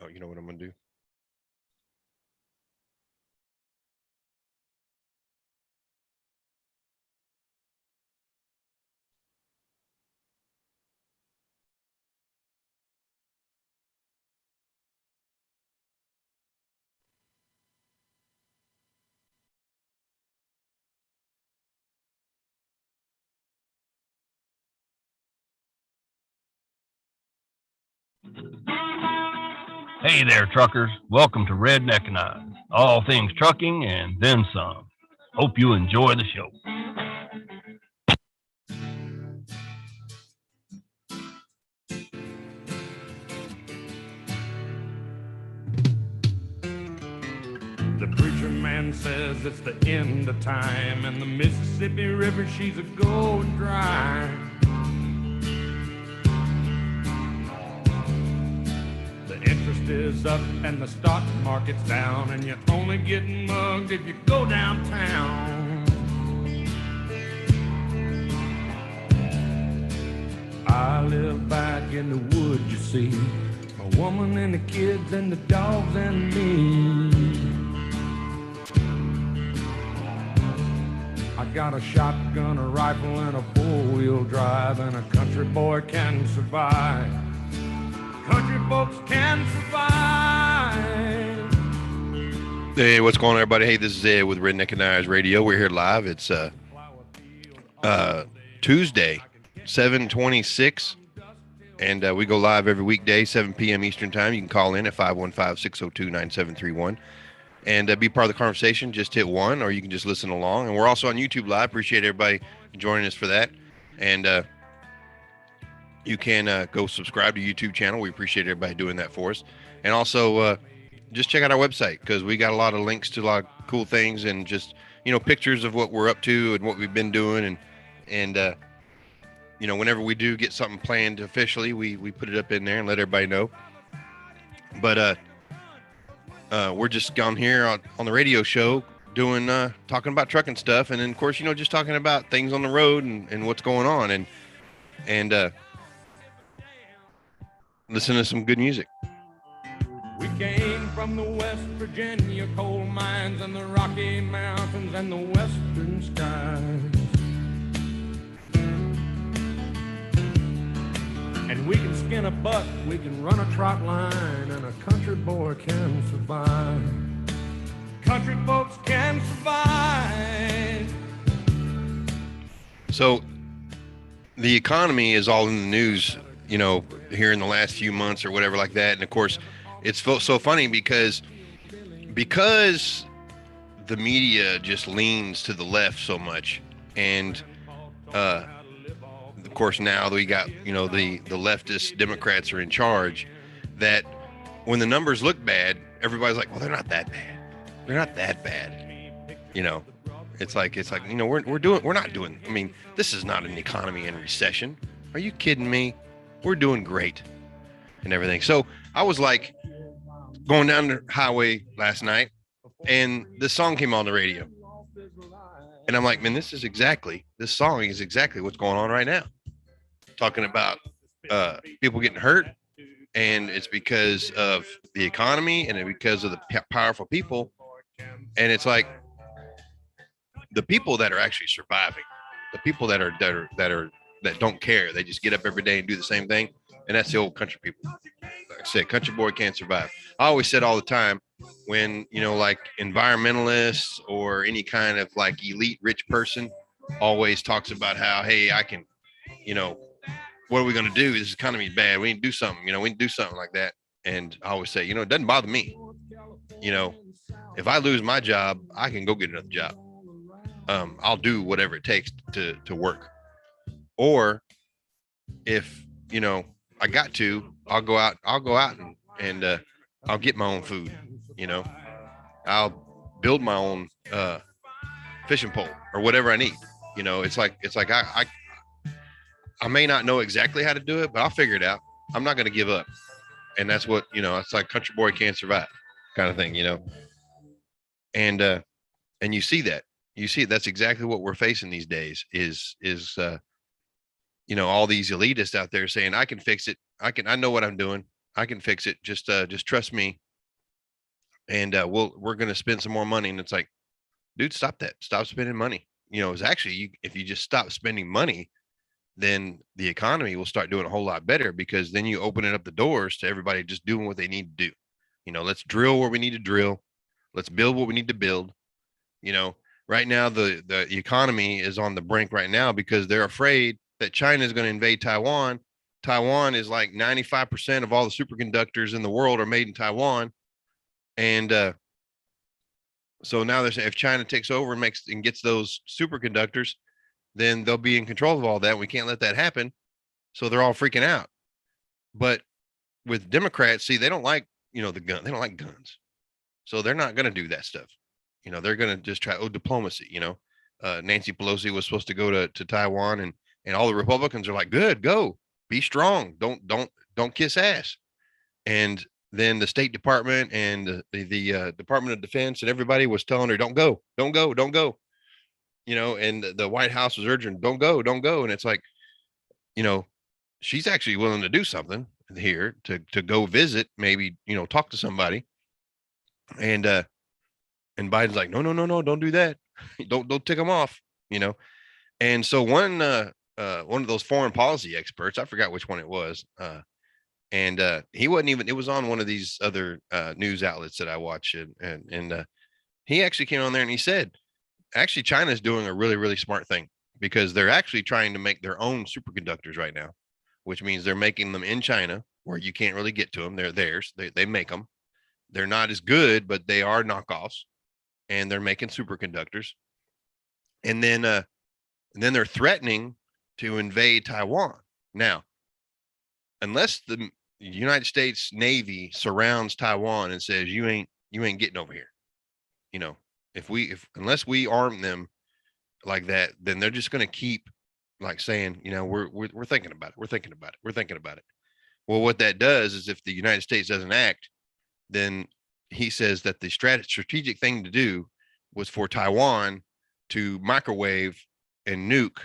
Oh, you know what I'm gonna do? Hey there, truckers. Welcome to Redneckanize. All things trucking and then some. Hope you enjoy the show. The preacher man says it's the end of time, and the Mississippi River, she's a going dry. The interest is up and the stock market's down, and you're only getting mugged if you go downtown. I live back in the woods, you see, a woman and the kids and the dogs and me. I got a shotgun, a rifle, and a four-wheel drive, and a country boy can survive. Country folks can survive. Hey, what's going on, everybody? Hey, this is Ed with Redneckanize Radio. We're here live. It's Tuesday, 7/26, and we go live every weekday, 7 p.m. Eastern Time. You can call in at 515-602-9731 and be part of the conversation. Just hit 1, or you can just listen along. And we're also on YouTube Live. Appreciate everybody joining us for that. And you can go subscribe to YouTube channel. We appreciate everybody doing that for us. And also just check out our website, because we got a lot of links to a lot of cool things, and just, pictures of what we're up to and what we've been doing. And whenever we do get something planned officially, we put it up in there and let everybody know. But we're just down here on the radio show doing talking about trucking stuff, and then of course just talking about things on the road and what's going on, and listen to some good music. We came from the West Virginia coal mines and the Rocky Mountains and the western skies, and we can skin a buck, we can run a trot line, and a country boy can survive. Country folks can survive. So the economy is all in the news, here in the last few months or whatever like that. And of course, it's so funny because the media just leans to the left so much. And of course, now we got, the leftist Democrats are in charge, that when the numbers look bad, everybody's like, well, they're not that bad. They're not that bad. It's like, we're not doing, I mean, this is not an economy in recession. Are you kidding me? We're doing great and everything. So I was like going down the highway last night, and this song came on the radio, and I'm like, man, this song is exactly what's going on right now. Talking about people getting hurt, and it's because of the economy and because of the powerful people. And it's like the people that are actually surviving, the people that don't care, they just get up every day and do the same thing, and that's the old country people. Like I said, country boy can't survive. I always said all the time, when like environmentalists or any kind of like elite rich person always talks about how, hey, I can, what are we going to do? This economy is bad. We need to do something. We need to do something like that. And I always say, it doesn't bother me. If I lose my job, I can go get another job. I'll do whatever it takes to work. Or if, I got to, I'll go out and I'll get my own food. I'll build my own fishing pole or whatever I need. It's like I may not know exactly how to do it, but I'll figure it out. I'm not going to give up. And that's what, it's like country boy can't survive kind of thing, and you see that, that's exactly what we're facing these days is all these elitists out there saying, I can fix it. I know what I'm doing. I can fix it. Just trust me. And we're going to spend some more money. And it's like, dude, stop that. Stop spending money. It's actually, if you just stop spending money, then the economy will start doing a whole lot better, because then you open it up the doors to everybody just doing what they need to do. Let's drill where we need to drill. Let's build what we need to build. Right now, the economy is on the brink right now because they're afraid that China is going to invade Taiwan. Taiwan is like 95% of all the superconductors in the world are made in Taiwan. And so now they're saying if China takes over and gets those superconductors, then they'll be in control of all that. We can't let that happen. So they're all freaking out. But with Democrats, see, they don't like, the gun. They don't like guns. So they're not going to do that stuff. They're going to just try diplomacy. Nancy Pelosi was supposed to go to Taiwan, and all the Republicans are like, good, go, be strong. Don't kiss ass. And then the State Department and the Department of Defense and everybody was telling her, don't go. And the White House was urging, don't go. And it's like, she's actually willing to do something here to go visit, maybe, talk to somebody. And Biden's like, no, don't do that. don't tick them off, And so one of those foreign policy experts, I forgot which one it was, and he wasn't even, it was on one of these other news outlets that I watch, and he actually came on there and he said, actually, China's doing a really, really smart thing, because they're actually trying to make their own superconductors right now, which means they're making them in China where you can't really get to them. They're theirs. They make them. They're not as good, but they are knockoffs, and they're making superconductors. And then they're threatening to invade Taiwan. Now, unless the United States Navy surrounds Taiwan and says, you ain't getting over here, unless we arm them like that, then they're just going to keep like saying, we're thinking about it. We're thinking about it. Well, what that does is, if the United States doesn't act, then he says that the strategic thing to do was for Taiwan to microwave and nuke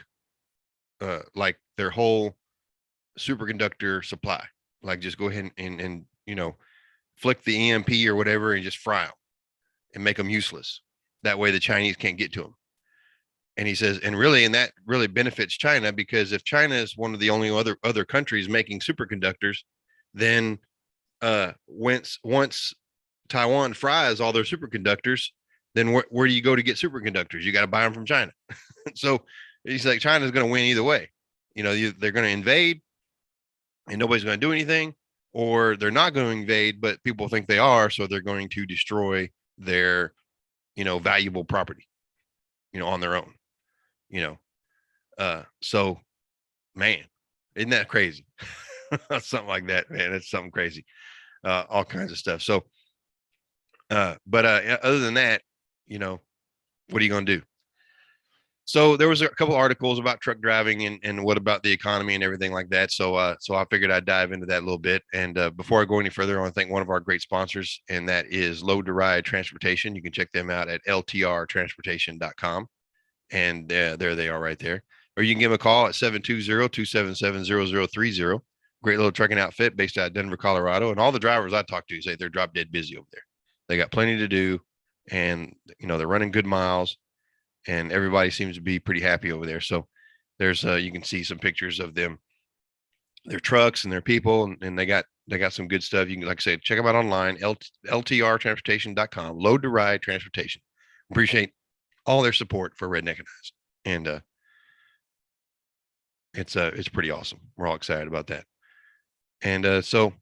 like their whole superconductor supply. Like, just go ahead and flick the EMP or whatever and just fry them and make them useless. That way the Chinese can't get to them. And he says, and that really benefits China, because if China is one of the only other countries making superconductors, then once Taiwan fries all their superconductors, then where do you go to get superconductors? You got to buy them from China. So he's like, China's going to win either way. They're going to invade and nobody's going to do anything, or they're not going to invade, but people think they are. So they're going to destroy their, valuable property, on their own, so, man, isn't that crazy? Something like that, man. It's something crazy. All kinds of stuff. So, but other than that, what are you going to do? So there was a couple articles about truck driving and what about the economy and everything like that. So I figured I'd dive into that a little bit. And before I go any further, I want to thank one of our great sponsors, and that is Load to Ride Transportation. You can check them out at ltrtransportation.com. And there they are right there. Or you can give them a call at 720-277-0030. Great little trucking outfit based out of Denver, Colorado. And all the drivers I talk to say they're drop dead busy over there. They got plenty to do, and they're running good miles, and everybody seems to be pretty happy over there. So there's you can see some pictures of them, their trucks and their people, and they got some good stuff. You can, like I said, check them out online, ltrtransportation.com, Load to Ride Transportation. Appreciate all their support for Redneckanize, and it's pretty awesome. We're all excited about that. And so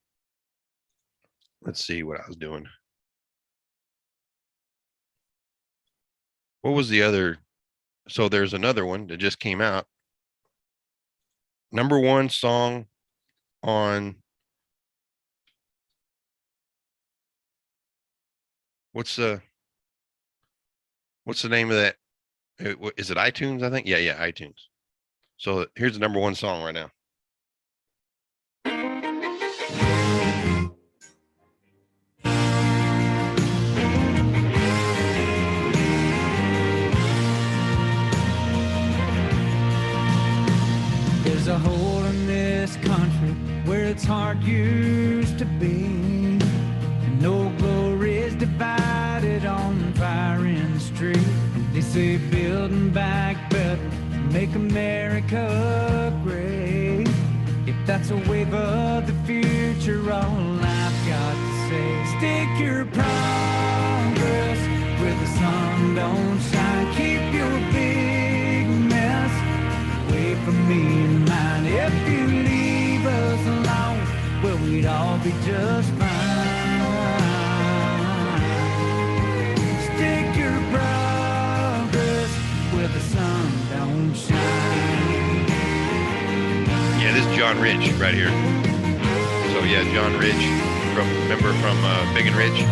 let's see what I was doing. What was the other? So there's another one that just came out. Number one song on what's the name of that? Is it iTunes? I think. Yeah, iTunes. So here's the number one song right now. There's a hole in this country where it's hard used to be. No glory is divided on fire in the street. They say building back better, make America great. If that's a wave of the future, all I've got to say, stick your progress where the sun don't shine. Keep your big mess away from me and mine. If you leave us alone, well, we'd all be just fine. Stick your progress where the sun don't shine. Yeah, this is John Rich right here. So yeah, John Rich, remember from Big and Rich?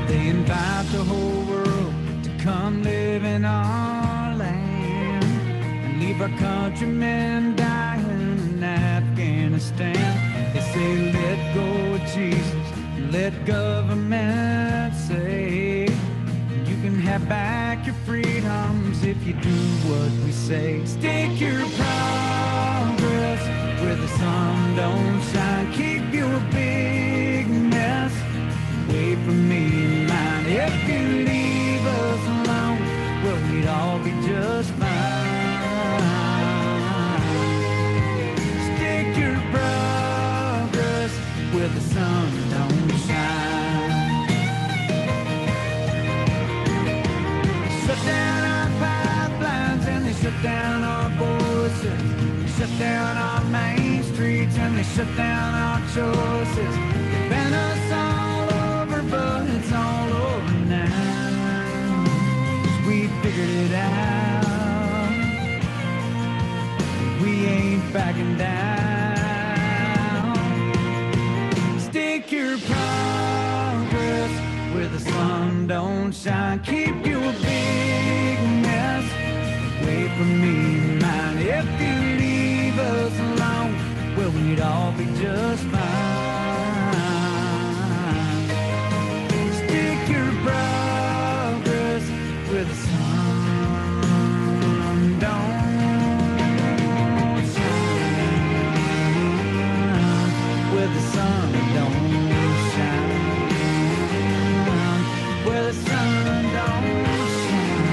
They invite the whole world to come live in our land and leave our countrymen dying in Afghanistan. They say let go of Jesus, let government say you can have back your freedoms if you do what we say. Stick your progress where the sun don't shine. Keep your big mess away from me and mine. If you leave us alone, well, we'd all be just fine. Stick your progress where the sun don't shine. Shut down our pipelines and they shut down our voices. Shut down our main streets and they shut down our choices. They ban us all over, but it's all over now. 'Cause we figured it out. We ain't backing down. Stick your progress where the sun don't shine. Keep your big mess away from me and mine. If you leave us alone, well, we'd all be just fine. Stick your progress where the sun don't shine. Where the sun don't shine. Where the sun don't shine.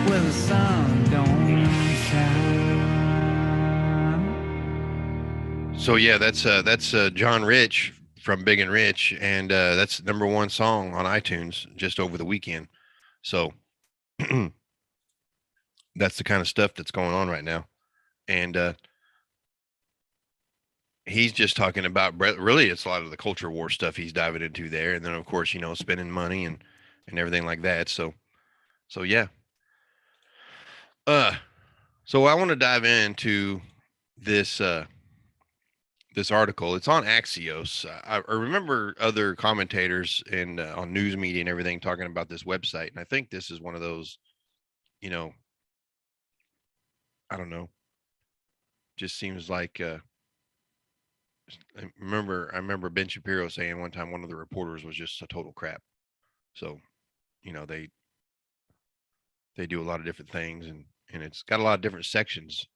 Where the sun don't shine. So yeah, that's John Rich from Big and Rich, and that's the #1 song on iTunes just over the weekend. So that's the kind of stuff that's going on right now, and he's just talking about really it's a lot of the culture war stuff he's diving into there, and then of course spending money and everything like that. So yeah. So I want to dive into this this article. It's on Axios. I remember other commentators and on news media and everything talking about this website, and I think this is one of those, I don't know, just seems like I remember Ben Shapiro saying one time one of the reporters was just a total crap. So, they do a lot of different things, and it's got a lot of different sections.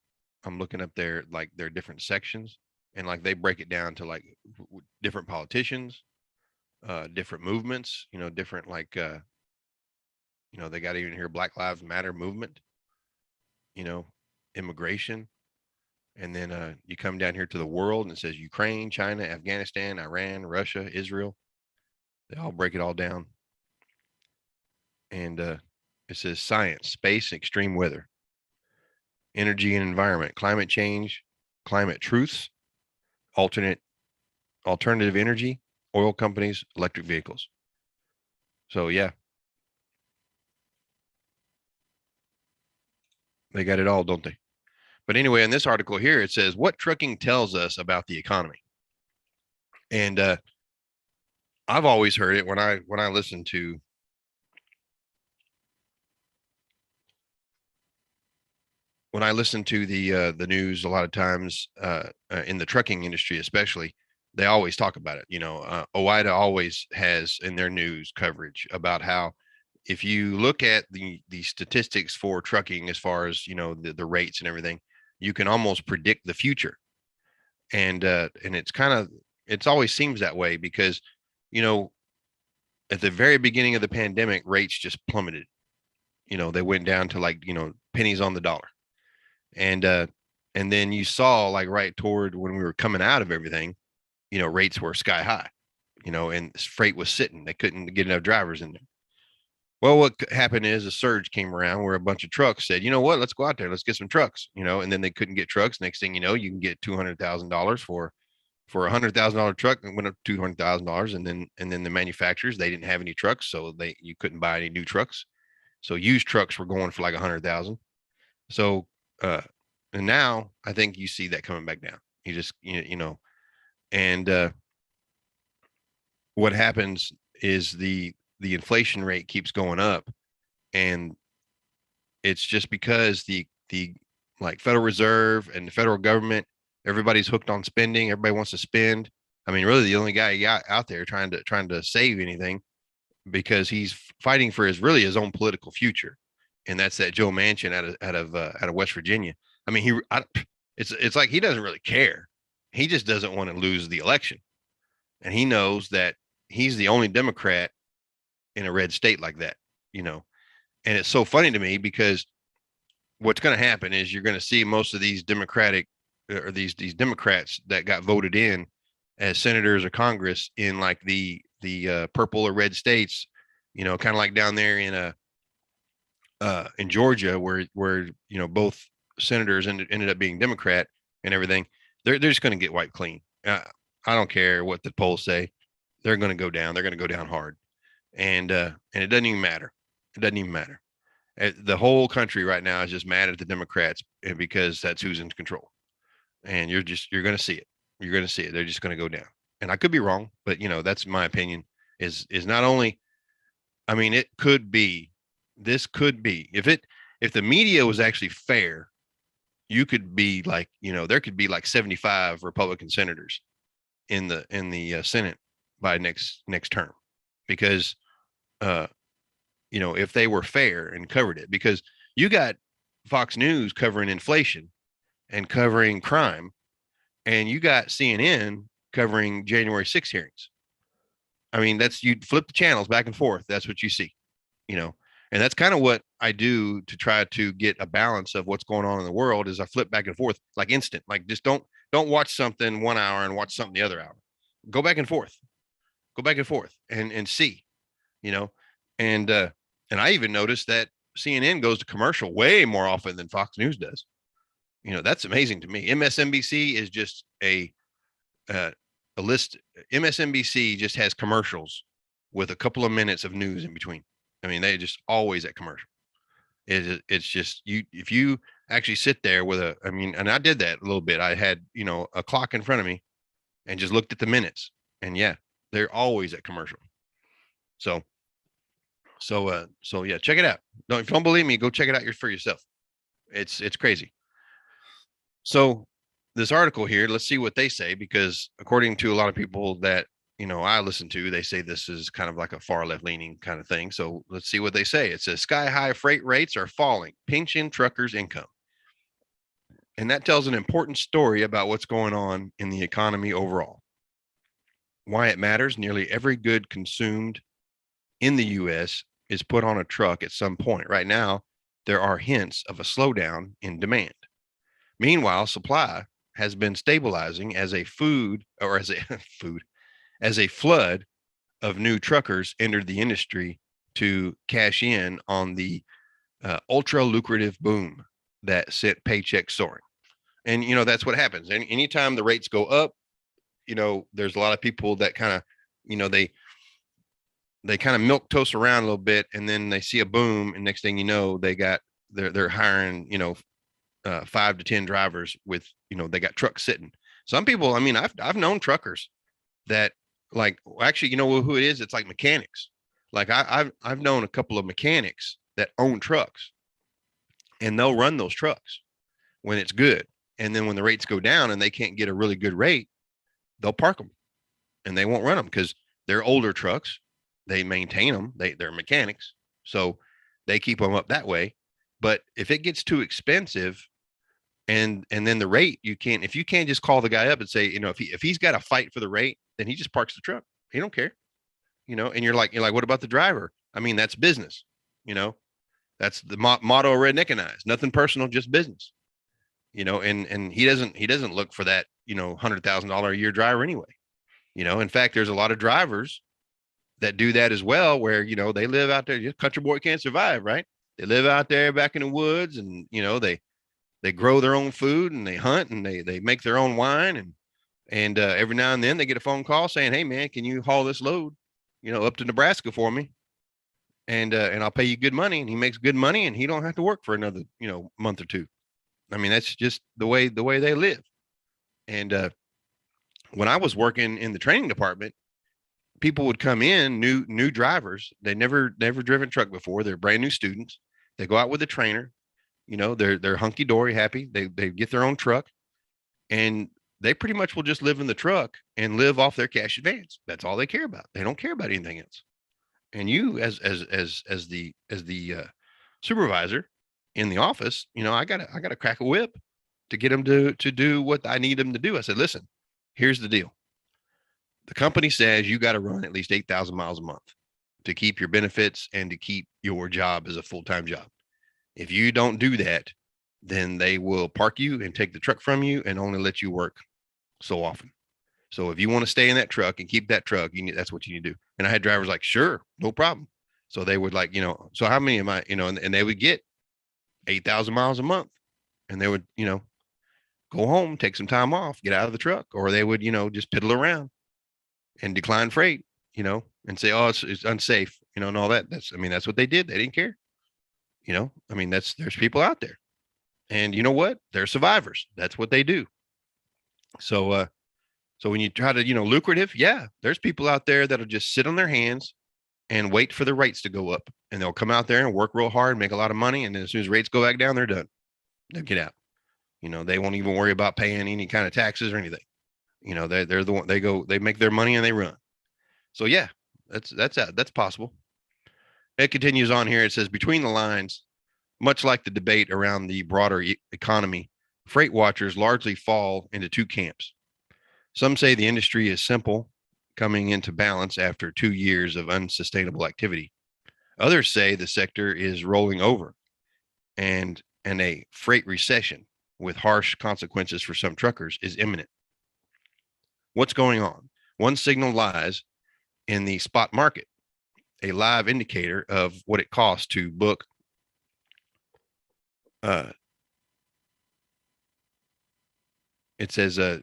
I'm looking up there, like their different sections, and like they break it down to like different politicians, different movements, different like they got even here Black Lives Matter movement, immigration. And then you come down here to the world and it says Ukraine, China, Afghanistan, Iran, Russia, Israel. They all break it all down. And it says science, space, extreme weather, energy and environment, climate change, climate truths, alternative energy, oil companies, electric vehicles. So yeah, they got it all, don't they? But anyway, in this article here, it says what trucking tells us about the economy. And I've always heard it when I listen to the news. A lot of times in the trucking industry, especially, they always talk about it. OIDA always has in their news coverage about how if you look at the statistics for trucking, as far as the rates and everything, you can almost predict the future. And it's always seems that way because, you know, at the very beginning of the pandemic, rates just plummeted. You know, they went down to like, you know, pennies on the dollar. And and then you saw like right toward when we were coming out of everything, you know, rates were sky high, you know, and freight was sitting. They couldn't get enough drivers in there. Well, what happened is a surge came around where a bunch of trucks said, you know what, let's go out there, let's get some trucks, you know, and then they couldn't get trucks. Next thing you know, you can get $200,000 for $100,000 truck and went up $200,000. And then the manufacturers, they didn't have any trucks, so you couldn't buy any new trucks. So used trucks were going for like 100,000. So and now I think you see that coming back down. You just you know, and what happens is the inflation rate keeps going up, and it's just because the like Federal Reserve and the federal government, everybody's hooked on spending. Everybody wants to spend. I mean, really, the only guy you got out there trying to save anything because he's fighting for his own political future, and that's that Joe Manchin out of West Virginia. I mean, it's like he doesn't really care. He just doesn't want to lose the election, and he knows that he's the only Democrat in a red state like that, you know. And it's so funny to me because what's going to happen is you're going to see most of these Democratic or these Democrats that got voted in as senators or Congress in like the purple or red states, you know, kind of like down there in Georgia where you know both senators ended up being Democrat and everything. They're just going to get wiped clean. I don't care what the polls say. They're going to go down. They're going to go down hard, and it doesn't even matter. It doesn't even matter. The whole country right now is just mad at the Democrats because that's who's in control, and you're going to see it. You're going to see it. They're just going to go down. And I could be wrong, but you know that's my opinion. Is not only, I mean, it could be. This could be if the media was actually fair, you could be like, you know, there could be like 75 Republican senators in the Senate by next term, because you know, if they were fair and covered it, because you got Fox News covering inflation and covering crime, and you got CNN covering January 6th hearings. I mean, you flip the channels back and forth. That's what you see, you know, and that's kind of what I do to try to get a balance of what's going on in the world is I flip back and forth like instant, like just don't watch something 1 hour and watch something the other hour. Go back and forth and see, you know, and I even noticed that CNN goes to commercial way more often than Fox News does. You know, that's amazing to me. MSNBC is just a list. MSNBC just has commercials with a couple of minutes of news in between. I mean, they just always at commercial. It's just if you actually sit there with and I did that a little bit. I had, you know, a clock in front of me and just looked at the minutes, and yeah, they're always at commercial. So yeah, check it out. If you don't believe me, go check it out for yourself. It's crazy. So this article here, let's see what they say, because according to a lot of people that, you know, I listen to, they say this is kind of like a far left leaning kind of thing. So let's see what they say. It says sky high freight rates are falling, pinching truckers' income. And that tells an important story about what's going on in the economy overall. Why it matters: nearly every good consumed in the US is put on a truck at some point. Right now, there are hints of a slowdown in demand. Meanwhile, supply has been stabilizing as a flood of new truckers entered the industry to cash in on the ultra lucrative boom that sent paychecks soaring. And, you know, that's what happens. And anytime the rates go up, you know, there's a lot of people that kind of, you know, they kind of milk toast around a little bit, and then they see a boom, and next thing you know, they're hiring, you know, 5 to 10 drivers with, you know, they got trucks sitting. Some people, I mean, I've known truckers that, like, actually, you know who it is? It's like mechanics. Like I've known a couple of mechanics that own trucks, and they'll run those trucks when it's good. And then when the rates go down and they can't get a really good rate, they'll park them and they won't run them because they're older trucks. They maintain them. They're mechanics. So they keep them up that way. But if it gets too expensive and then the rate, if you can't just call the guy up and say, if he's got to fight for the rate, then he just parks the truck. He don't care, and you're like, what about the driver? I mean, that's business, that's the motto of Redneckanize, nothing personal, just business, and he doesn't look for that, $100,000 a year driver anyway. In fact, there's a lot of drivers that do that as well, where, they live out there, just country boy can't survive, right? They live out there back in the woods, and, they grow their own food, and they hunt, and they make their own wine. And every now and then they get a phone call saying, hey man, can you haul this load, up to Nebraska for me? And I'll pay you good money. And he makes good money, and he don't have to work for another, month or two. I mean, that's just the way they live. And when I was working in the training department, people would come in, new drivers. They never driven a truck before. They're brand new students. They go out with a trainer. They're hunky dory happy. They get their own truck, and they pretty much will just live in the truck and live off their cash advance. That's all they care about. They don't care about anything else. And you, as the supervisor in the office, I gotta crack a whip to get them to do what I need them to do. I said, listen, here's the deal. The company says you got to run at least 8,000 miles a month to keep your benefits and to keep your job as a full-time job. If you don't do that, then they will park you and take the truck from you and only let you work so often. So if you want to stay in that truck and keep that truck, that's what you need to do. And I had drivers like, sure, no problem. So they would like, so how many am I, and they would get 8,000 miles a month, and they would, go home, take some time off, get out of the truck, or they would, just piddle around and decline freight, and say, oh, it's unsafe, and all that. That's what they did. They didn't care. There's people out there, and you know what? They're survivors. That's what they do. So when you try to, lucrative, yeah, there's people out there that'll just sit on their hands and wait for the rates to go up, and they'll come out there and work real hard, make a lot of money. And then as soon as rates go back down, they're done. They'll get out. They won't even worry about paying any kind of taxes or anything. They're the one, they make their money and they run. So yeah, that's possible. It continues on here. It says, between the lines, much like the debate around the broader economy, freight watchers largely fall into two camps. Some say the industry is simple, coming into balance after 2 years of unsustainable activity. Others say the sector is rolling over, and a freight recession with harsh consequences for some truckers is imminent. What's going on? One signal lies in the spot market, a live indicator of what it costs to book it says to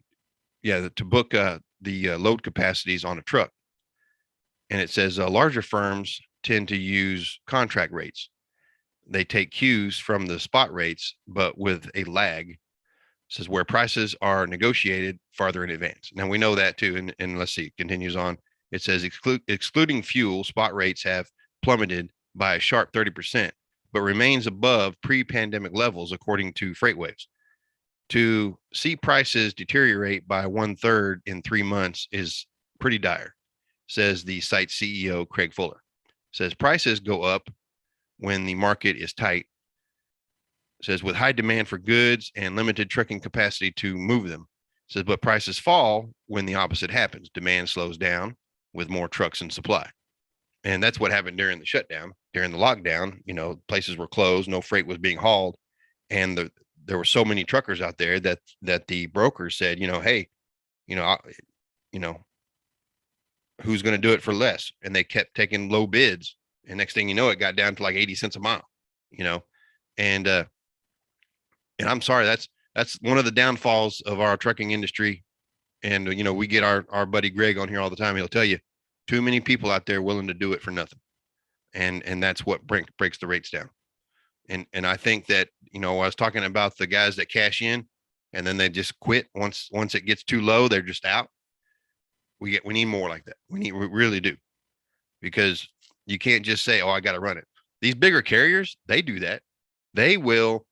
book the load capacities on a truck. And it says larger firms tend to use contract rates. They take cues from the spot rates, but with a lag. It says where prices are negotiated farther in advance. Now we know that too. And let's see, it continues on. It says excluding fuel, spot rates have plummeted by a sharp 30%, but remains above pre-pandemic levels, according to FreightWaves. To see prices deteriorate by 1/3 in 3 months is pretty dire, says the site CEO, Craig Fuller. Says prices go up when the market is tight. Says with high demand for goods and limited trucking capacity to move them. Says, but prices fall when the opposite happens. Demand slows down with more trucks and supply. And that's what happened during the shutdown, during the lockdown. Places were closed, no freight was being hauled. And there were so many truckers out there that the brokers said, hey, who's going to do it for less? And they kept taking low bids. And next thing you know, it got down to like 80 cents a mile, and I'm sorry, that's one of the downfalls of our trucking industry. And, we get our buddy Greg on here all the time. He'll tell you, too many people out there willing to do it for nothing. And that's what breaks the rates down. And I think that, I was talking about the guys that cash in and then they just quit once it gets too low, they're just out. We need more like that. We really do, because you can't just say, oh, I got to run it. These bigger carriers, they do that. They will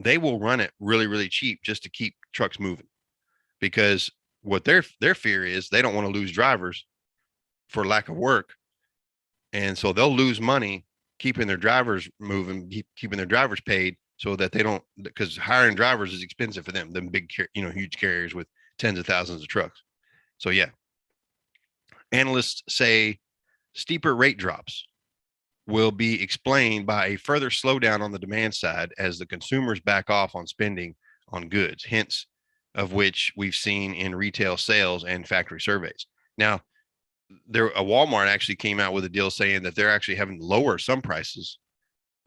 run it really, really cheap just to keep trucks moving, because what their fear is, they don't want to lose drivers for lack of work. And so they'll lose money keeping their drivers moving, keeping their drivers paid, so that they don't, because hiring drivers is expensive for them, big, huge carriers with tens of thousands of trucks. So yeah, analysts say steeper rate drops will be explained by a further slowdown on the demand side as the consumers back off on spending on goods, hence of which we've seen in retail sales and factory surveys. Now, a Walmart actually came out with a deal saying that they're actually having to lower some prices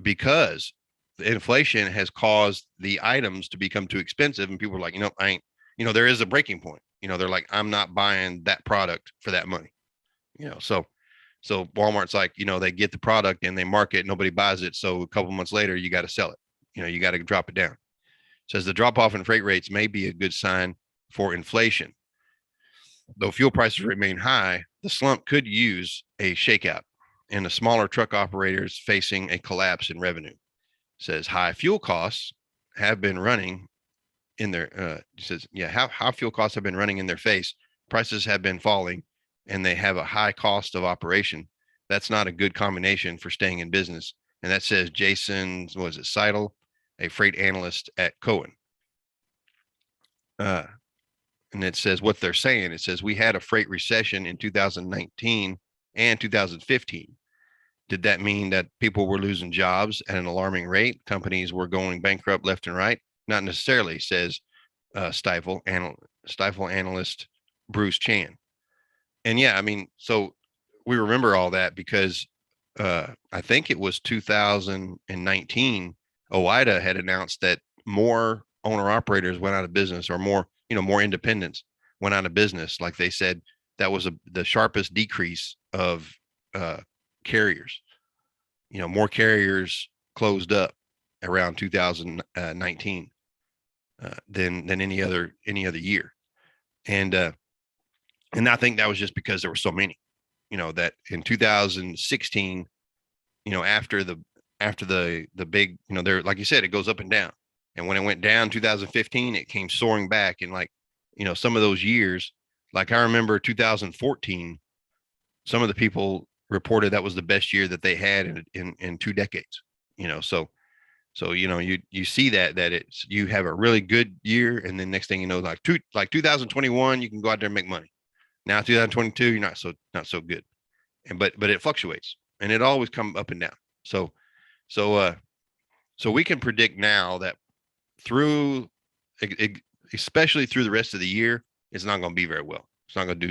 because the inflation has caused the items to become too expensive, and people are like, I ain't, there is a breaking point. They're like, I'm not buying that product for that money. So Walmart's like, they get the product and they market, nobody buys it. So a couple months later, you got to sell it. You got to drop it down. Says the drop off in freight rates may be a good sign for inflation. Though fuel prices remain high, the slump could use a shakeout and the smaller truck operators facing a collapse in revenue. Says high fuel costs have been running in their, says, how fuel costs have been running in their face. Prices have been falling and they have a high cost of operation. That's not a good combination for staying in business. And that says Jason, Seidel, a freight analyst at Cohen. And it says what they're saying. It says we had a freight recession in 2019 and 2015. Did that mean that people were losing jobs at an alarming rate? Companies were going bankrupt left and right? Not necessarily, says Stifel analyst Bruce Chan. And yeah, so we remember all that because I think it was 2019, OIDA had announced that more owner operators went out of business, or more independents went out of business. Like they said, that was the sharpest decrease of carriers. More carriers closed up around 2019 than any other year. And I think that was just because there were so many, that in 2016, after the big, there, like you said, it goes up and down. And when it went down 2015, it came soaring back. And like, some of those years, like I remember 2014, some of the people reported that was the best year that they had in 2 decades, so you see that it's, you have a really good year, and then next thing you know, like 2021, you can go out there and make money. Now 2022, you're not so good. And but it fluctuates, and it always come up and down. So we can predict now that through, especially through the rest of the year, it's not going to be very well. It's not going to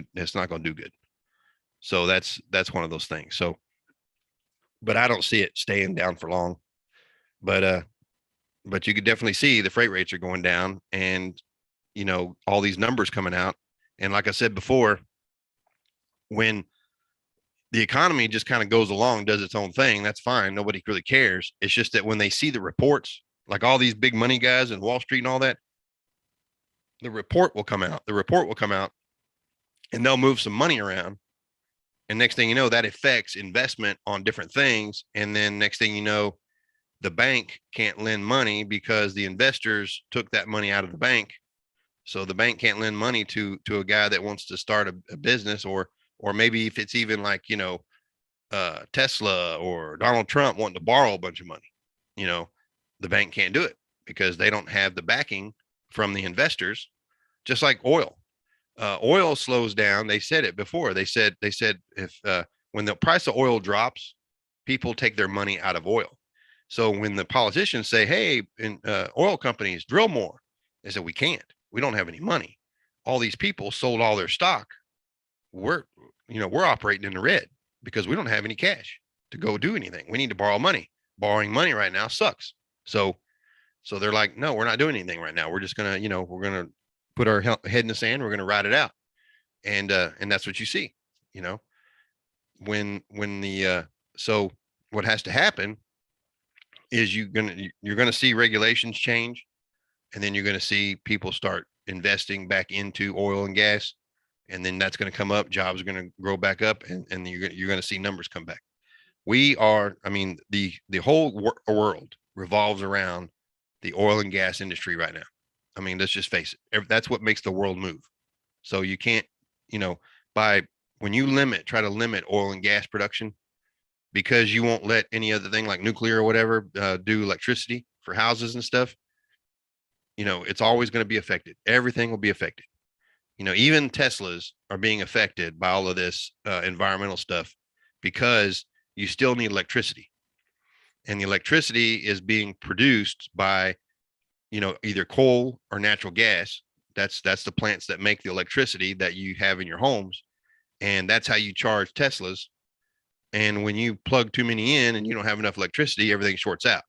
do good. So that's one of those things. So, but I don't see it staying down for long. But you could definitely see the freight rates are going down, and all these numbers coming out. And like I said before, when the economy just kind of goes along, does its own thing, that's fine. Nobody really cares. It's just that when they see the reports, like all these big money guys in Wall Street and all that, the report will come out. And they'll move some money around. And next thing you know, that affects investment on different things. And then next thing you know, the bank can't lend money because the investors took that money out of the bank. So the bank can't lend money to a guy that wants to start a business, or maybe if it's even like, Tesla or Donald Trump wanting to borrow a bunch of money, the bank can't do it because they don't have the backing from the investors. Just like oil. Oil slows down. They said it before. They said if when the price of oil drops, people take their money out of oil. So when the politicians say, "Hey, oil companies, drill more," they said, "We can't. We don't have any money. All these people sold all their stock. We're operating in the red because we don't have any cash to go do anything. We need to borrow money. Borrowing money right now sucks." So they're like, "No, we're not doing anything right now. We're just gonna, we're gonna put our head in the sand. We're gonna ride it out." And that's what you see. When the so what has to happen is you're gonna see regulations change, and then you're gonna see people start investing back into oil and gas, and then that's gonna come up. Jobs are gonna grow back up, and you're gonna see numbers come back. The whole world revolves around the oil and gas industry right now. Let's just face it. That's what makes the world move. So you can't, when you try to limit oil and gas production, because you won't let any other thing like nuclear or whatever do electricity for houses and stuff, it's always going to be affected. Everything will be affected. Even Teslas are being affected by all of this environmental stuff because you still need electricity. And the electricity is being produced by, either coal or natural gas. That's the plants that make the electricity that you have in your homes. And that's how you charge Teslas. And when you plug too many in and you don't have enough electricity, everything shorts out.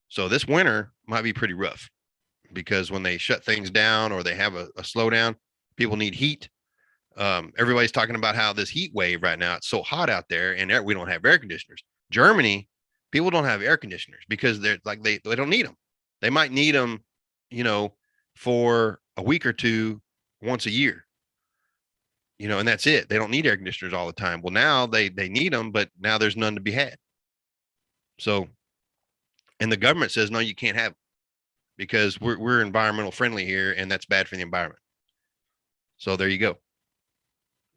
So this winter might be pretty rough because when they shut things down or they have a slowdown, people need heat. Everybody's talking about how this heat wave right now, it's so hot out there and we don't have air conditioners. Germany, people don't have air conditioners because they're like, they don't need them. They might need them, for a week or two, once a year, and that's it. They don't need air conditioners all the time. Well, now they need them, but now there's none to be had. So, and the government says, no, you can't have them because we're environmental friendly here and that's bad for the environment. So there you go.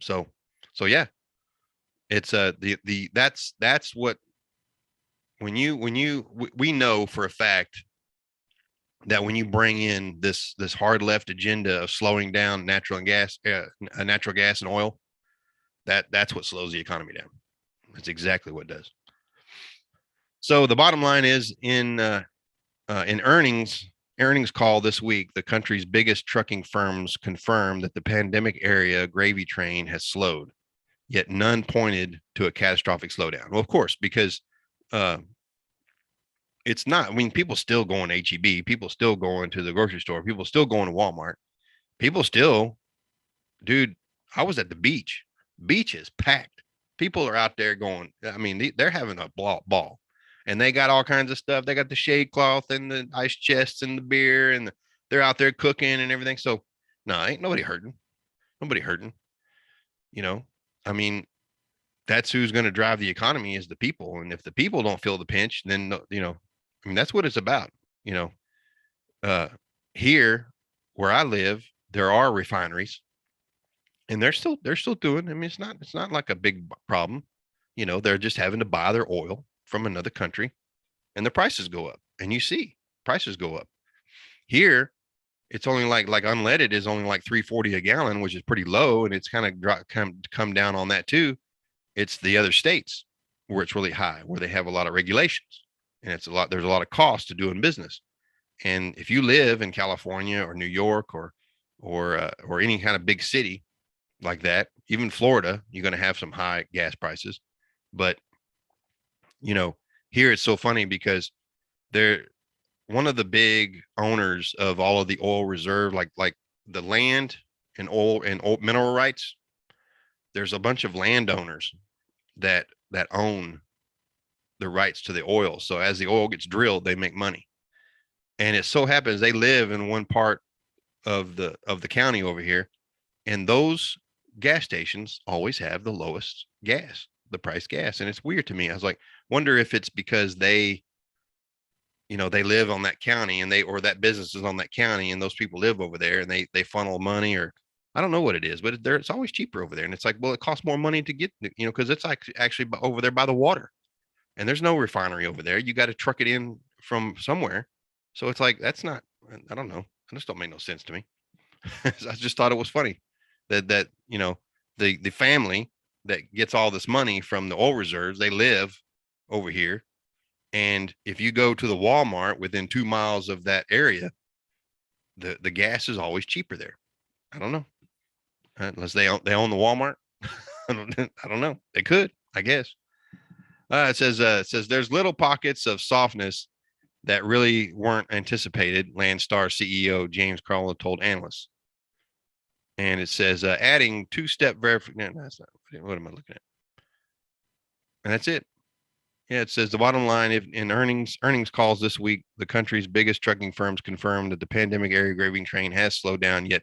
So yeah, it's that's what, we know for a fact that when you bring in this hard left agenda of slowing down natural gas and oil, that's what slows the economy down. That's exactly what it does. So the bottom line is in earnings call this week, the country's biggest trucking firms confirmed that the pandemic era gravy train has slowed, yet none pointed to a catastrophic slowdown. Well, of course, because it's not. I mean, people still going to HEB, people still going to the grocery store, people still going to Walmart, people still, dude, I was at the beach. Beach is packed. People are out there going, I mean, they're having a ball. And they got all kinds of stuff. They got the shade cloth and the ice chests and the beer, and they're out there cooking and everything. So no, ain't nobody hurting. Nobody hurting. I mean, that's who's going to drive the economy is the people. And if the people don't feel the pinch, then, I mean, that's what it's about. Here where I live, there are refineries and they're still doing, I mean, it's not like a big problem. They're just having to buy their oil from another country and the prices go up, and you see prices go up. Here it's only like unleaded is only like $3.40 a gallon, which is pretty low, and it's kind of come down on that too. It's the other states where it's really high, where they have a lot of regulations, and there's a lot of cost to doing business. And if you live in California or New York or any kind of big city like that, even Florida, you're going to have some high gas prices. But here it's so funny because they're one of the big owners of all of the oil reserve, like the land and oil mineral rights. There's a bunch of landowners that own the rights to the oil. So as the oil gets drilled, they make money. And it so happens they live in one part of the county over here, and those gas stations always have the lowest price gas. And it's weird to me. I was like, wonder if it's because they live on that county and or that business is on that county and those people live over there and they funnel money, or I don't know what it is, but it's always cheaper over there. And it's like, well, it costs more money to get, because it's like actually over there by the water, and there's no refinery over there. You got to truck it in from somewhere. So it's like, that's not, I don't know. It just don't make no sense to me. I just thought it was funny that the family that gets all this money from the oil reserves, they live over here. And if you go to the Walmart within 2 miles of that area, the gas is always cheaper there. I don't know, unless they own the Walmart. I don't know. They could, I guess. It says there's little pockets of softness that really weren't anticipated, Landstar CEO James Crowell told analysts. And it says adding two-step verification. No, that's not. What am I looking at? And that's it. Yeah, it says the bottom line, if in earnings calls this week, the country's biggest trucking firms confirmed that the pandemic era gravy train has slowed down, yet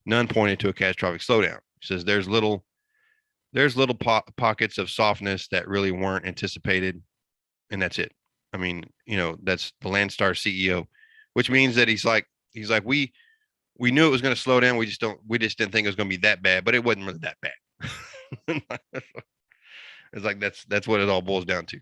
none pointed to a catastrophic slowdown. It says there's little pockets of softness that really weren't anticipated, and that's it. I mean, that's the Landstar CEO, which means that he's like we knew it was going to slow down. We just didn't think it was going to be that bad, but it wasn't really that bad. It's like that's what it all boils down to.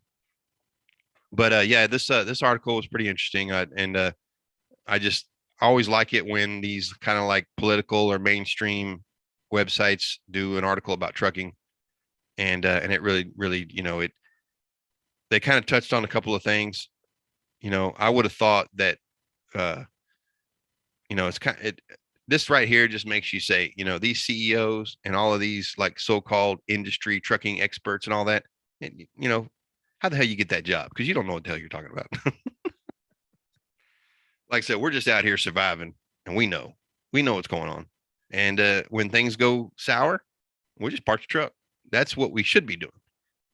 But yeah, this article was pretty interesting. I just always like it when these kind of like political or mainstream websites do an article about trucking, and it really it they kind of touched on a couple of things. I would have thought that uh, it's kind of this right here just makes you say, these CEOs and all of these like so-called industry trucking experts and all that, how the hell you get that job? Because you don't know what the hell you're talking about. Like I said, we're just out here surviving, and we know what's going on. And when things go sour, we just park the truck. That's what we should be doing.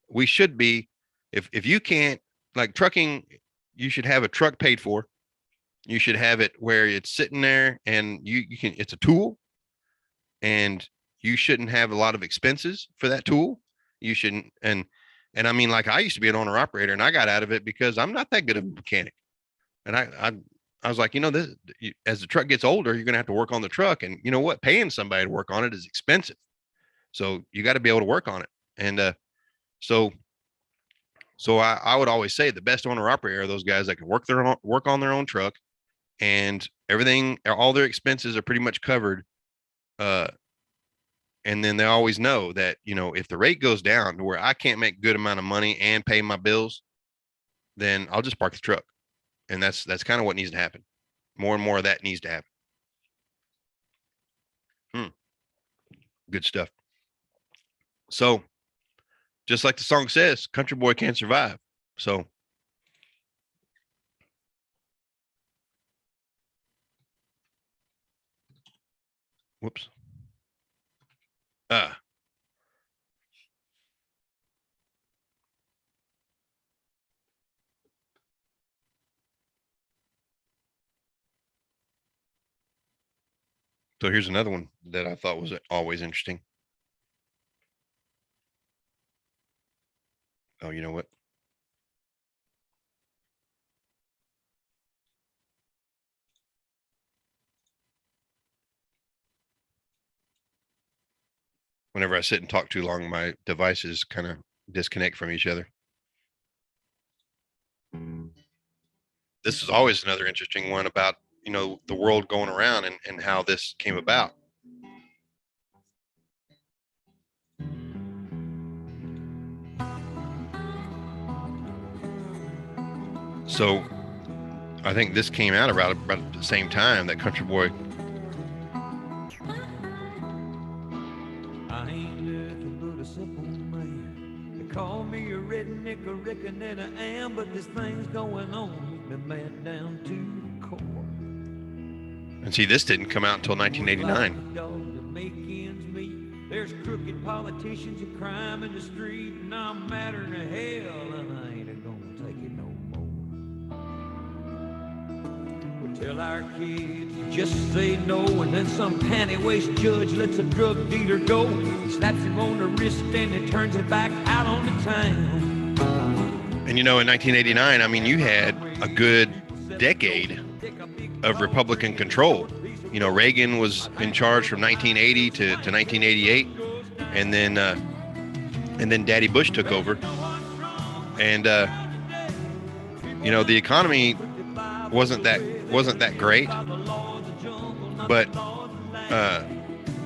We should be, if you can't, like trucking, you should have a truck paid for. You should have it where it's sitting there and you can, it's a tool, and you shouldn't have a lot of expenses for that tool. You shouldn't, and I mean, like I used to be an owner operator, and I got out of it because I'm not that good of a mechanic. And I was like, this, as the truck gets older, you're gonna have to work on the truck, and you know what? Paying somebody to work on it is expensive. So you got to be able to work on it. And so I would always say the best owner operator are those guys that can work on their own truck, and everything, all their expenses are pretty much covered. And then they always know that, if the rate goes down to where I can't make good amount of money and pay my bills, then I'll just park the truck. And that's kind of what needs to happen. More and more of that needs to happen. Good stuff. So just like the song says, country boy can't survive. So whoops. So here's another one that I thought was always interesting. Oh, you know what? Whenever I sit and talk too long, my devices kind of disconnect from each other. This is always another interesting one about, the world going around and how this came about. So I think this came out about the same time that Country Boy. I ain't nothing but a simple man. They call me a redneck, I reckon that I am, but this thing's going on, me mad down to the core. And see, this didn't come out until 1989. There's crooked politicians and crime in the street, and I'm madder than hell, and I ain't gonna take it no more. We tell our kids just say no, and then some panty-waist judge lets a drug dealer go. He slaps him on the wrist and he turns it back out on the town. And in 1989, I mean, you had a good decade of Republican control. Reagan was in charge from 1980 to 1988, and then Daddy Bush took over, and the economy wasn't that great, but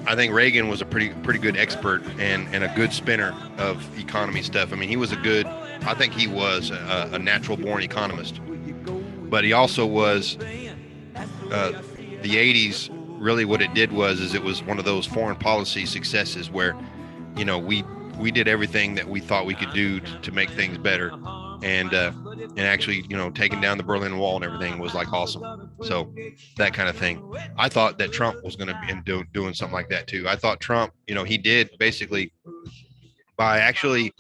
I think Reagan was a pretty good expert and a good spinner of economy stuff. I mean, I think he was a natural born economist, but he also was. The 80s, really what it did was it was one of those foreign policy successes where, we did everything that we thought we could do to make things better, and actually, taking down the Berlin Wall and everything was like awesome. So that kind of thing. I thought that Trump was going to be doing something like that too. I thought Trump, he did basically by actually,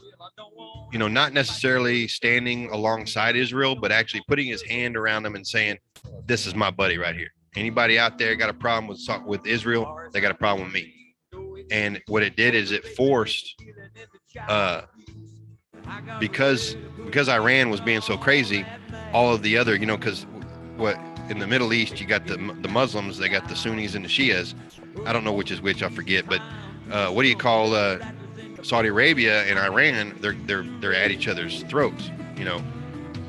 not necessarily standing alongside Israel, but actually putting his hand around them and saying, "This is my buddy right here. Anybody out there got a problem with Israel, they got a problem with me." And what it did is it forced, because Iran was being so crazy, all of the other, because what in the Middle East, you got the Muslims, they got the Sunnis and the Shias. I don't know which is which, I forget, but what do you call Saudi Arabia and Iran? They're at each other's throats,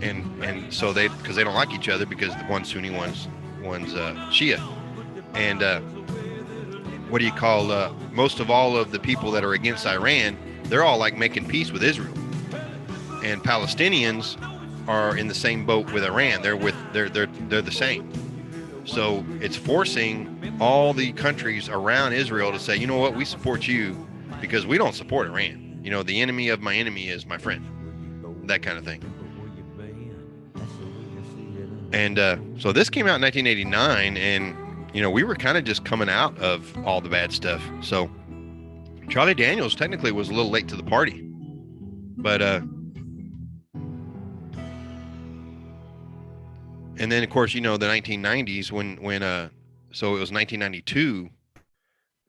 and so because they don't like each other, because the one's Sunni, one's Shia, and what do you call most of all of the people that are against Iran, they're all like making peace with Israel, and Palestinians are in the same boat with Iran. They're the same. So it's forcing all the countries around Israel to say, you know what, we support you because we don't support Iran. You know, the enemy of my enemy is my friend, that kind of thing. And so this came out in 1989, and you know, we were kind of just coming out of all the bad stuff. So Charlie Daniels technically was a little late to the party, but and then of course, you know, the 1990s when so it was 1992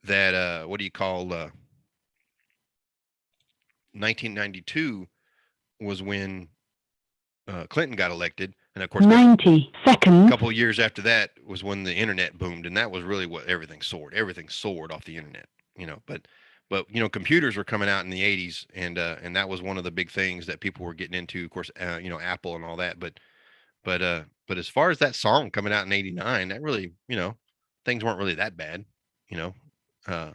that what do you call 1992 was when Clinton got elected, and of course 90 seconds. A couple of years after that was when the internet boomed, and that was really what everything soared off the internet, you know. But you know, computers were coming out in the 80s, and that was one of the big things that people were getting into, of course, you know, Apple and all that. But as far as that song coming out in 89, that really, you know, things weren't really that bad, you know. I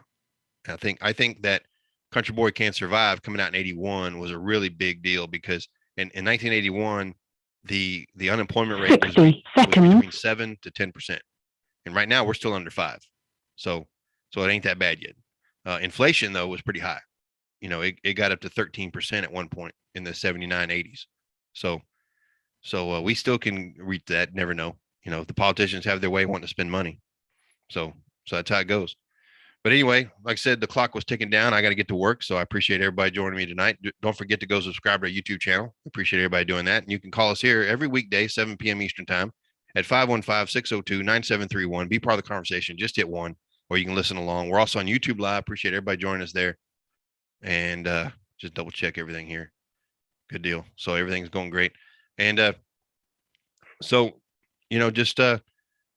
think that Country Boy Can't Survive coming out in 81 was a really big deal, because in 1981 the unemployment rate was between 7 to 10%, and right now we're still under 5. So it ain't that bad yet. Inflation though was pretty high. You know, it got up to 13% at one point in the 79 80s. So we still can reach that. Never know. You know, the politicians have their way wanting to spend money. So that's how it goes. But anyway, like I said, the clock was ticking down. I got to get to work. So I appreciate everybody joining me tonight. Don't forget to go subscribe to our YouTube channel. Appreciate everybody doing that. And you can call us here every weekday, 7 p.m. Eastern time at 515-602-9731. Be part of the conversation. Just hit 1, or you can listen along. We're also on YouTube Live. Appreciate everybody joining us there. And just double check everything here. Good deal. So everything's going great. And so, you know, just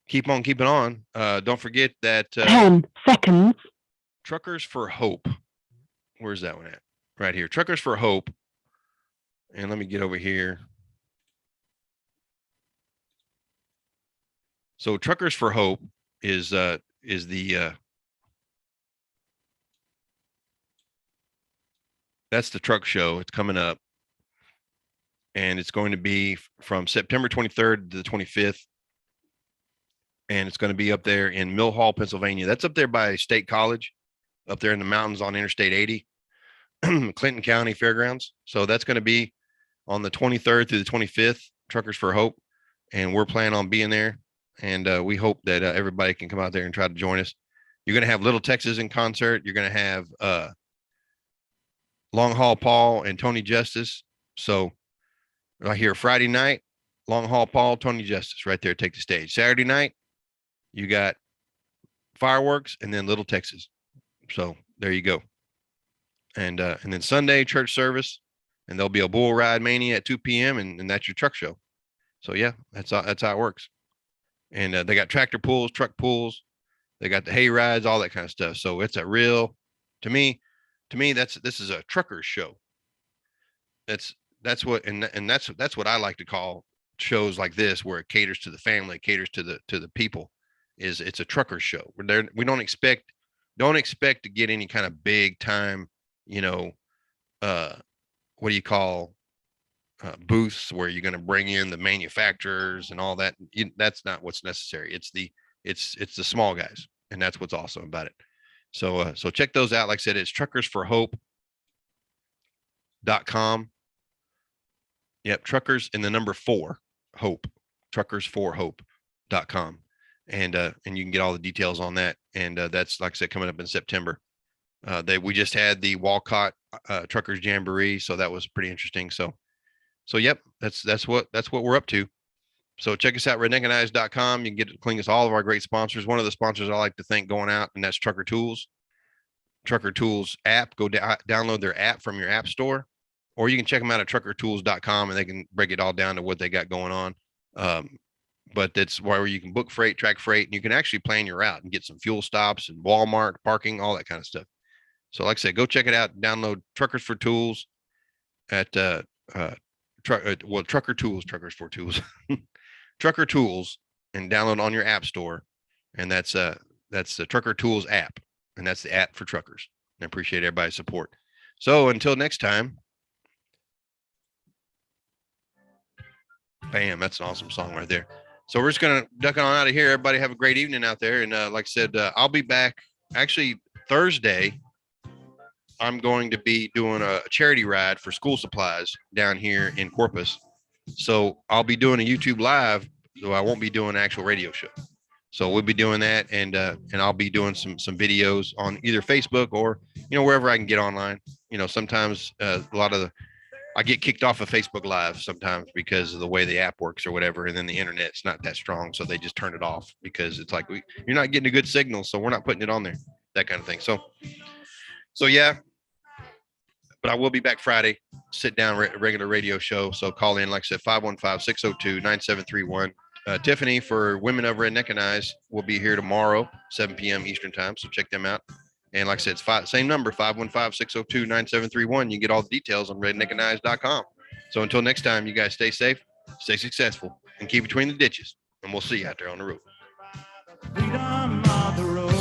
keep on keeping on. Don't forget that 10 seconds. Truckers for Hope. Where's that one at? Right here. Truckers for Hope. And let me get over here. So Truckers for Hope is the that's the truck show. It's coming up, and it's going to be from September 23rd to the 25th. And it's going to be up there in Mill Hall, Pennsylvania. That's up there by State College, up there in the mountains on Interstate 80, Clinton County Fairgrounds. So that's going to be on the 23rd through the 25th, Truckers for Hope. And we're planning on being there. And we hope that everybody can come out there and try to join us. You're going to have Little Texas in concert. You're going to have Long Haul Paul and Tony Justice. So right here, Friday night, Long Haul Paul, Tony Justice right there, take the stage. Saturday night, you got fireworks, and then Little Texas. So there you go. And then Sunday, church service, and there'll be a bull ride mania at 2 p.m. and that's your truck show. So yeah, that's how it works. And they got tractor pulls, truck pulls, they got the hay rides, all that kind of stuff. So it's a real, to me, this is a trucker's show. That's what I like to call shows like this, where it caters to the family, caters to the people. It's a trucker's show. We don't expect to get any kind of big time, you know, what do you call booths where you're going to bring in the manufacturers and all that. That's not what's necessary. It's the small guys, and that's what's awesome about it. So check those out. Like I said, it's truckersforhope.com. Yep, truckers and the number 4 hope, truckersforhope.com. And you can get all the details on that. And that's, like I said, coming up in September. We just had the Walcott Truckers Jamboree, so that was pretty interesting. So yep, that's what we're up to. So check us out, redneckanize.com. You can get to cling us all of our great sponsors. One of the sponsors I like to thank going out, and that's Trucker Tools. Trucker Tools app. Go download their app from your app store, or you can check them out at truckertools.com, and they can break it all down to what they got going on. But that's where you can book freight, track freight, and you can actually plan your route and get some fuel stops and Walmart parking, all that kind of stuff. So like I said, go check it out. Download Truckers for Tools at Trucker Tools, Truckers for Tools, Trucker Tools, and download on your app store. And that's the Trucker Tools app, and that's the app for truckers. I appreciate everybody's support. So until next time, bam, that's an awesome song right there. So we're just gonna duck on out of here. Everybody have a great evening out there, and like I said, I'll be back actually Thursday. I'm going to be doing a charity ride for school supplies down here in Corpus. So I'll be doing a YouTube live, though I won't be doing an actual radio show. So we'll be doing that, and I'll be doing some videos on either Facebook or, wherever I can get online. Sometimes I get kicked off of Facebook Live sometimes because of the way the app works or whatever, and then the internet's not that strong, so they just turn it off because it's like you're not getting a good signal, so we're not putting it on there, that kind of thing. So yeah. But I will be back Friday, sit down, regular radio show. So call in, like I said, 515-602-9731. Tiffany for Women of Redneckanize will be here tomorrow, 7 p.m. Eastern time. So check them out. And like I said, it's same number, 515-602-9731. You can get all the details on redneckanize.com. So until next time, you guys stay safe, stay successful, and keep between the ditches. And we'll see you out there on the road. Freedom of the road.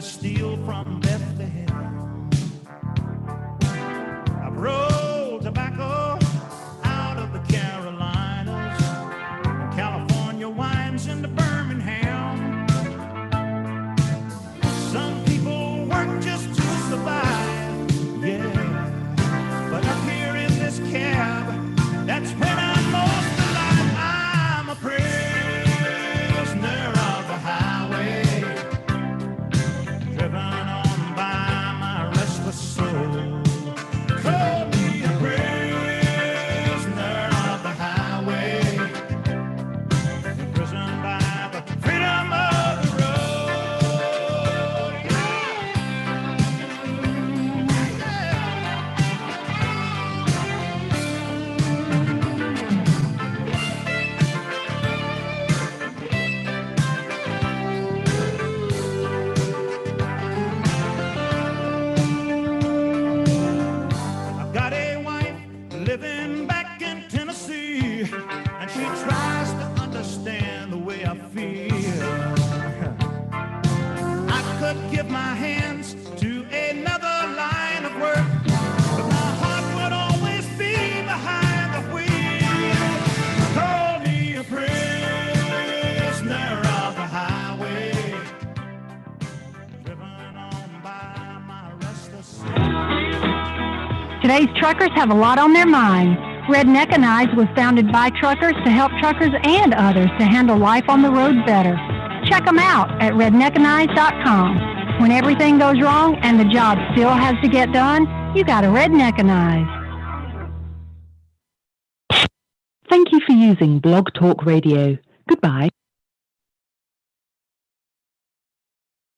Steel from Bethlehem. I rolled tobacco out of the Carolinas, California wines into Birmingham. Some people work just to survive, yeah. But up here in this cab, that's when I'm most alive. I'm a prisoner of the highway. Living back in Tennessee, and she tries to understand the way I feel. I could give my hands to another line of work, but my heart would always be behind the wheel. Call me a prisoner of the highway, driven on by my restless soul. Today's truckers have a lot on their minds. Redneckanize was founded by truckers to help truckers and others to handle life on the road better. Check them out at redneckanize.com. When everything goes wrong and the job still has to get done, you got to Redneckanize. Thank you for using Blog Talk Radio. Goodbye.